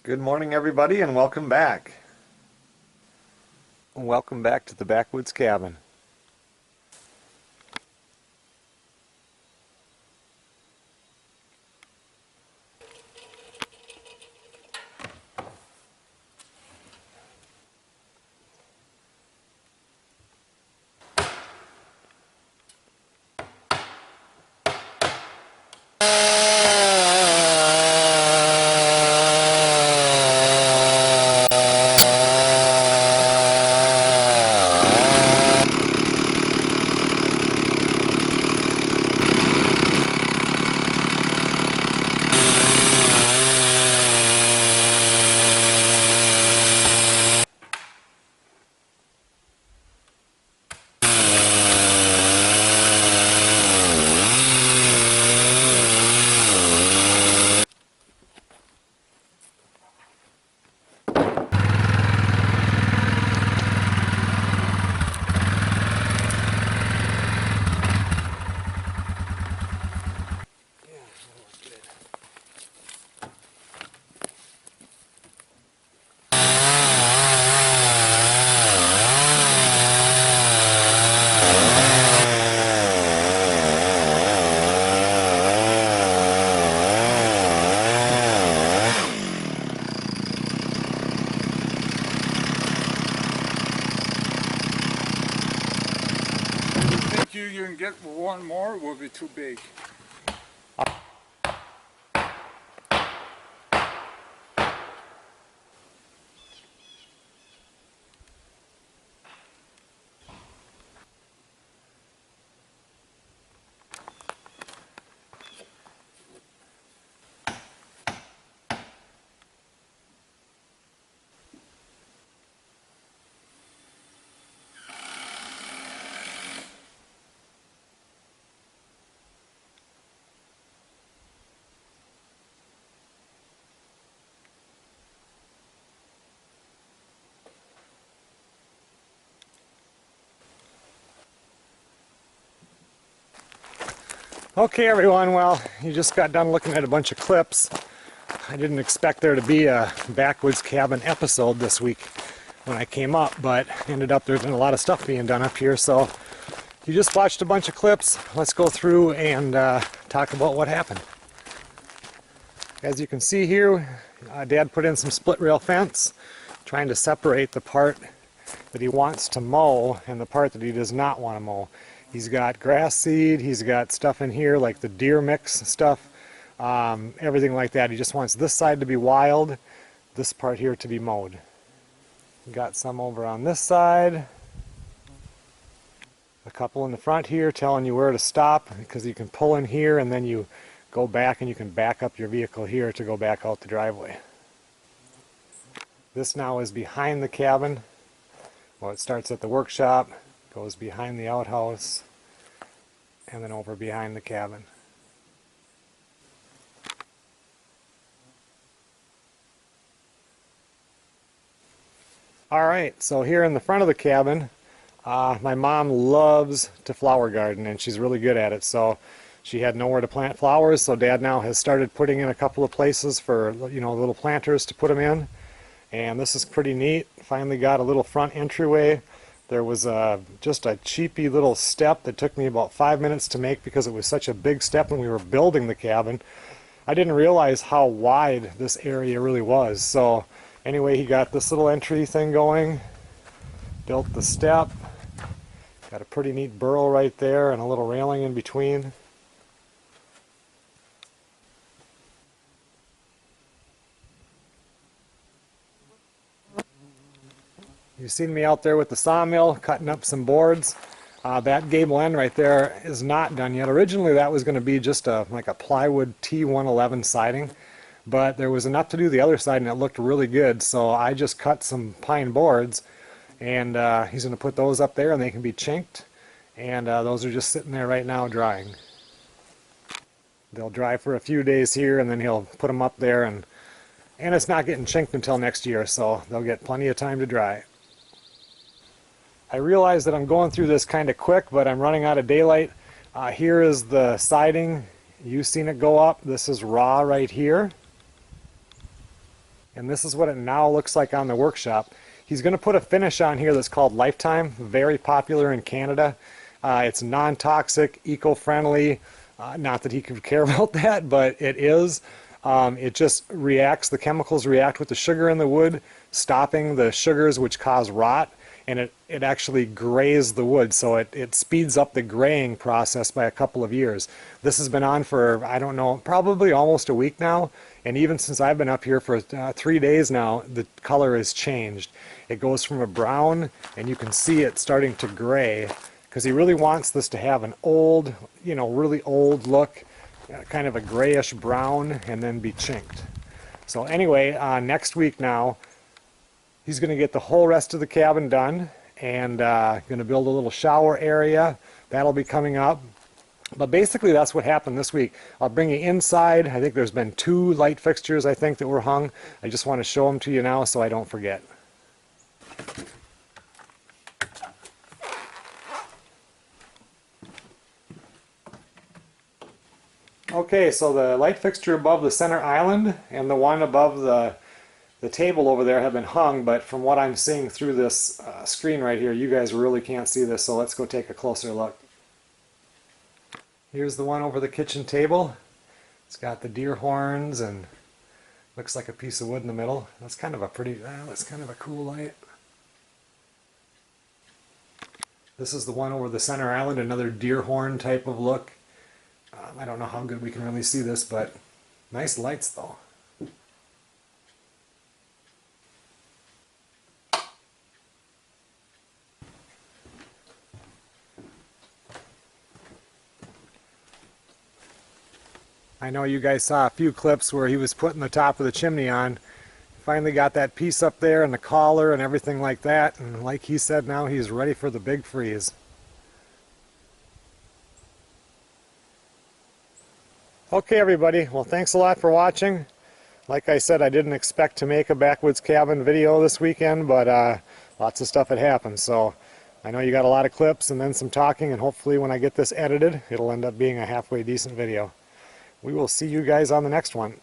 Good morning, everybody, and welcome back. Welcome back to the Backwoods cabin. You can get one more, will be too big. Okay, everyone, well, you just got done looking at a bunch of clips. I didn't expect there to be a Backwoods Cabin episode this week when I came up, but ended up there's been a lot of stuff being done up here, so you just watched a bunch of clips. Let's go through and talk about what happened. As you can see here, Dad put in some split rail fence, trying to separate the part that he wants to mow and the part that he does not want to mow. He's got grass seed, he's got stuff in here like the deer mix stuff, everything like that. He just wants this side to be wild, this part here to be mowed. Got some over on this side, a couple in the front here telling you where to stop because you can pull in here and then you go back and you can back up your vehicle here to go back out the driveway. This now is behind the cabin. Well, it starts at the workshop, goes behind the outhouse, and then over behind the cabin. Alright, so here in the front of the cabin, my mom loves to flower garden and she's really good at it. So she had nowhere to plant flowers, so Dad now has started putting in a couple of places for, you know, little planters to put them in. And this is pretty neat. Finally got a little front entryway. There was just a cheapy little step that took me about 5 minutes to make because it was such a big step when we were building the cabin. I didn't realize how wide this area really was. So anyway, he got this little entry thing going, built the step, got a pretty neat burrow right there and a little railing in between. You've seen me out there with the sawmill cutting up some boards. That gable end right there is not done yet. Originally that was going to be just like a plywood T111 siding, but there was enough to do the other side and it looked really good, so I just cut some pine boards and he's going to put those up there and they can be chinked, and those are just sitting there right now drying. They'll dry for a few days here and then he'll put them up there, and it's not getting chinked until next year, so they'll get plenty of time to dry. I realize that I'm going through this kind of quick, but I'm running out of daylight. Here is the siding. You've seen it go up. This is raw right here. and this is what it now looks like on the workshop. He's going to put a finish on here that's called Lifetime, very popular in Canada. It's non-toxic, eco-friendly. Not that he could care about that, but it is. It just reacts, the chemicals react with the sugar in the wood, stopping the sugars which cause rot, and it actually grays the wood, so it speeds up the graying process by a couple of years. This has been on for, I don't know, probably almost a week now, and even since I've been up here for 3 days now, the color has changed. It goes from a brown, and you can see it starting to gray, because he really wants this to have an old, really old look, kind of a grayish brown, and then be chinked. So anyway, next week now, he's going to get the whole rest of the cabin done, and going to build a little shower area. That'll be coming up. But basically that's what happened this week. I'll bring you inside. I think there's been 2 light fixtures, I think, that were hung. I just want to show them to you now so I don't forget. Okay, so the light fixture above the center island and the one above the table over there have been hung, but from what I'm seeing through this screen right here, you guys really can't see this, so let's go take a closer look. Here's the one over the kitchen table. It's got the deer horns and looks like a piece of wood in the middle. That's kind of a that's kind of a cool light. This is the one over the center island, another deer horn type of look. I don't know how good we can really see this, but nice lights though. I know you guys saw a few clips where he was putting the top of the chimney on. Finally got that piece up there and the collar and everything like that, and like he said, now he's ready for the big freeze. Okay everybody, well thanks a lot for watching. Like I said, I didn't expect to make a backwoods cabin video this weekend, but lots of stuff had happened, so I know you got a lot of clips and then some talking, and hopefully when I get this edited, it'll end up being a halfway decent video. We will see you guys on the next one.